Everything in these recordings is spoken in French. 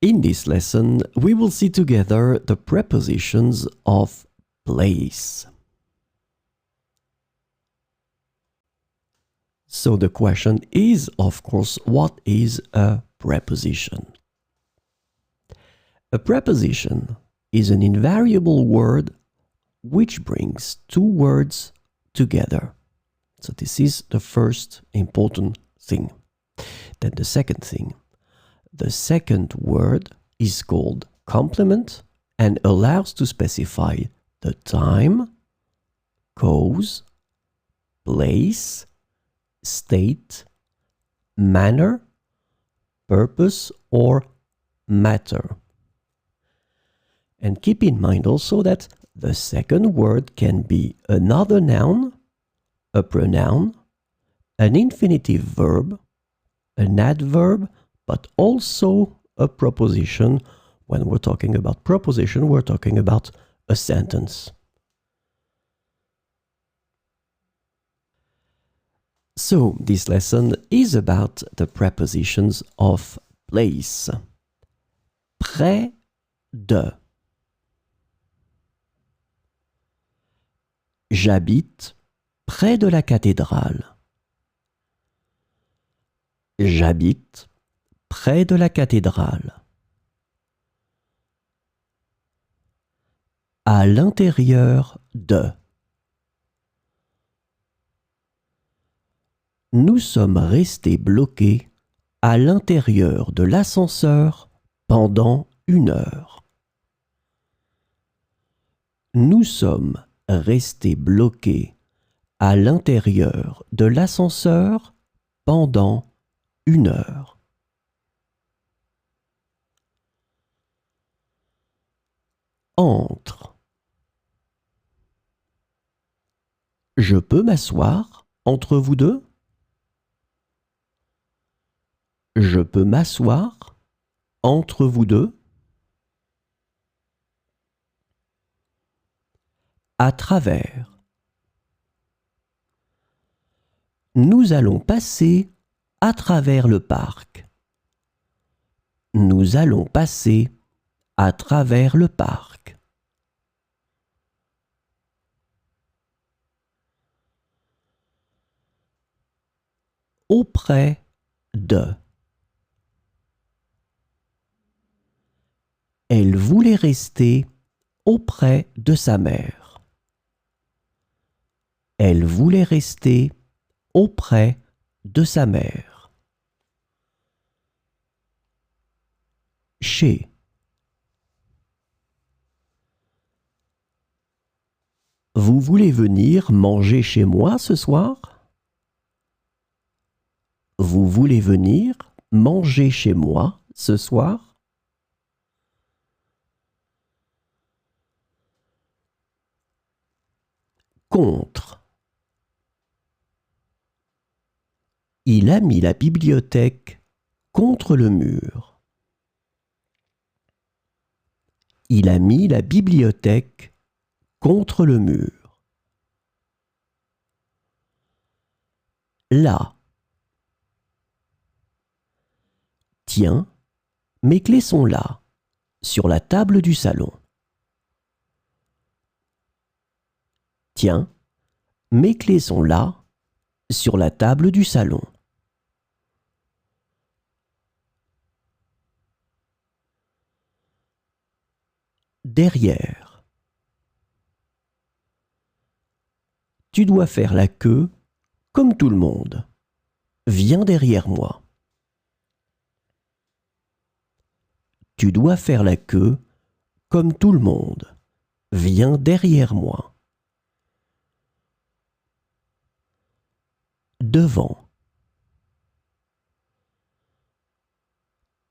In this lesson, we will see together the prepositions of place. So the question is, of course, what is a preposition? A preposition is an invariable word which brings two words together. So this is the first important thing. Then the second thing. The second word is called complement and allows to specify the time, cause, place, state, manner, purpose, or matter. And keep in mind also that the second word can be another noun, a pronoun, an infinitive verb, an adverb, but also a proposition. When we're talking about proposition, we're talking about a sentence. So this lesson is about the prepositions of place. Près de. J'habite près de la cathédrale. J'habite près de la cathédrale. À l'intérieur de. Nous sommes restés bloqués à l'intérieur de l'ascenseur pendant 1 heure. Nous sommes restés bloqués à l'intérieur de l'ascenseur pendant 1 heure. Entre. Je peux m'asseoir entre vous deux? Je peux m'asseoir entre vous deux? À travers. Nous allons passer à travers le parc. Nous allons passer à travers le parc. Auprès de. Elle voulait rester auprès de sa mère. Elle voulait rester auprès de sa mère. Chez. Vous voulez venir manger chez moi ce soir? Vous voulez venir manger chez moi ce soir? Contre. Il a mis la bibliothèque contre le mur. Il a mis la bibliothèque contre le mur. Là. Tiens, mes clés sont là, sur la table du salon. Tiens, mes clés sont là, sur la table du salon. Derrière. Tu dois faire la queue comme tout le monde. Viens derrière moi. Tu dois faire la queue comme tout le monde. Viens derrière moi. Devant.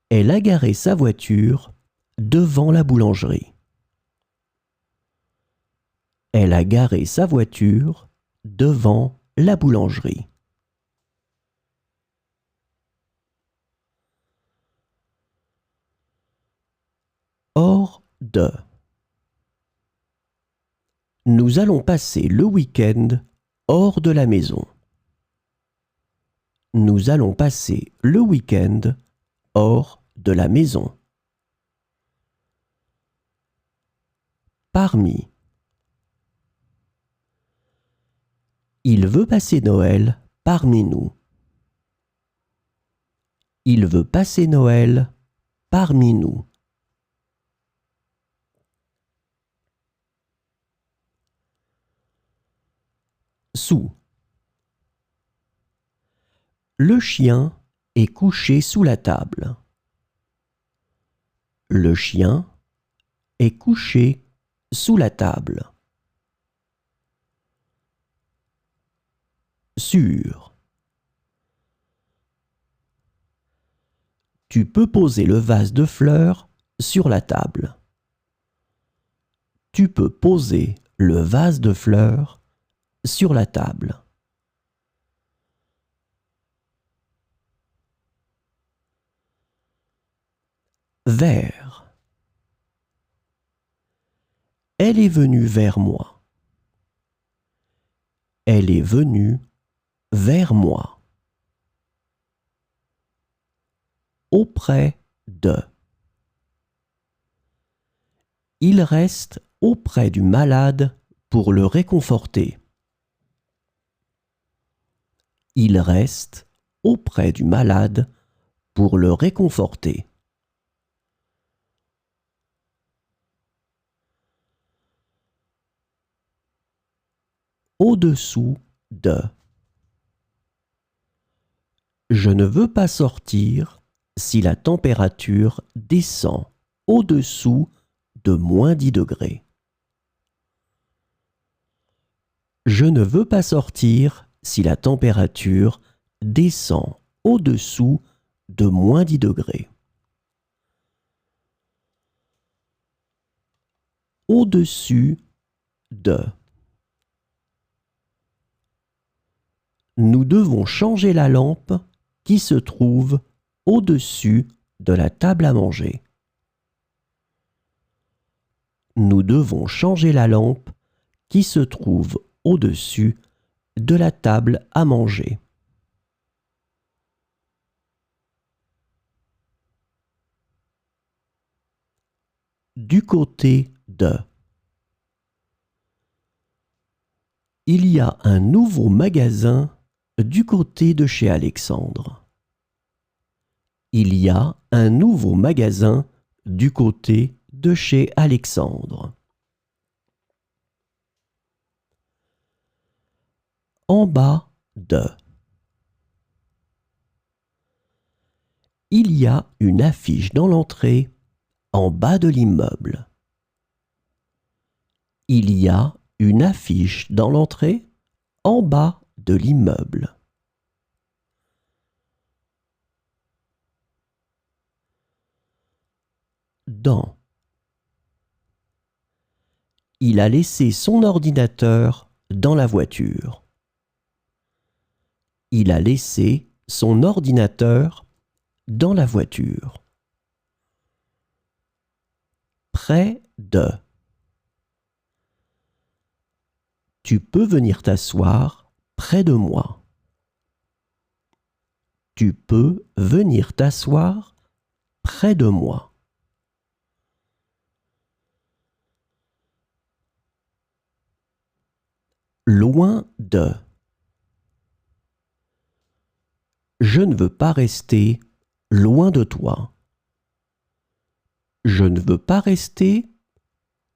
Elle a garé sa voiture devant la boulangerie. Elle a garé sa voiture devant la boulangerie. Hors de. Nous allons passer le week-end hors de la maison. Nous allons passer le week-end hors de la maison. parmi. Il veut passer Noël parmi nous. Il veut passer Noël parmi nous. Sous. Le chien est couché sous la table. Le chien est couché sous la table. Sur. Tu peux poser le vase de fleurs sur la table. Tu peux poser le vase de fleurs sur la table. Vers. Elle est venue vers moi. Elle est venue vers moi. Auprès de. Il reste auprès du malade pour le réconforter. Il reste auprès du malade pour le réconforter. Au-dessous de. Je ne veux pas sortir si la température descend au-dessous de -10 degrés. Je ne veux pas sortir si la température descend au-dessous de -10 degrés. Au-dessus de. Nous devons changer la lampe qui se trouve au-dessus de la table à manger. Nous devons changer la lampe qui se trouve au-dessus de la table à manger. Du côté de. Il y a un nouveau magasin du côté de chez Alexandre. Il y a un nouveau magasin du côté de chez Alexandre. En bas de. Il y a une affiche dans l'entrée en bas de l'immeuble. Il y a une affiche dans l'entrée en bas de l'immeuble. Dans. Il a laissé son ordinateur dans la voiture. Il a laissé son ordinateur dans la voiture. Près de. Tu peux venir t'asseoir près de moi. Tu peux venir t'asseoir près de moi. Loin de. Je ne veux pas rester loin de toi. Je ne veux pas rester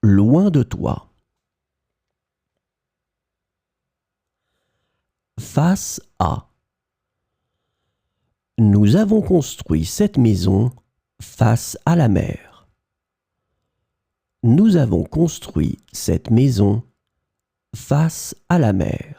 loin de toi. Face à. Nous avons construit cette maison face à la mer. Nous avons construit cette maison face à la mer.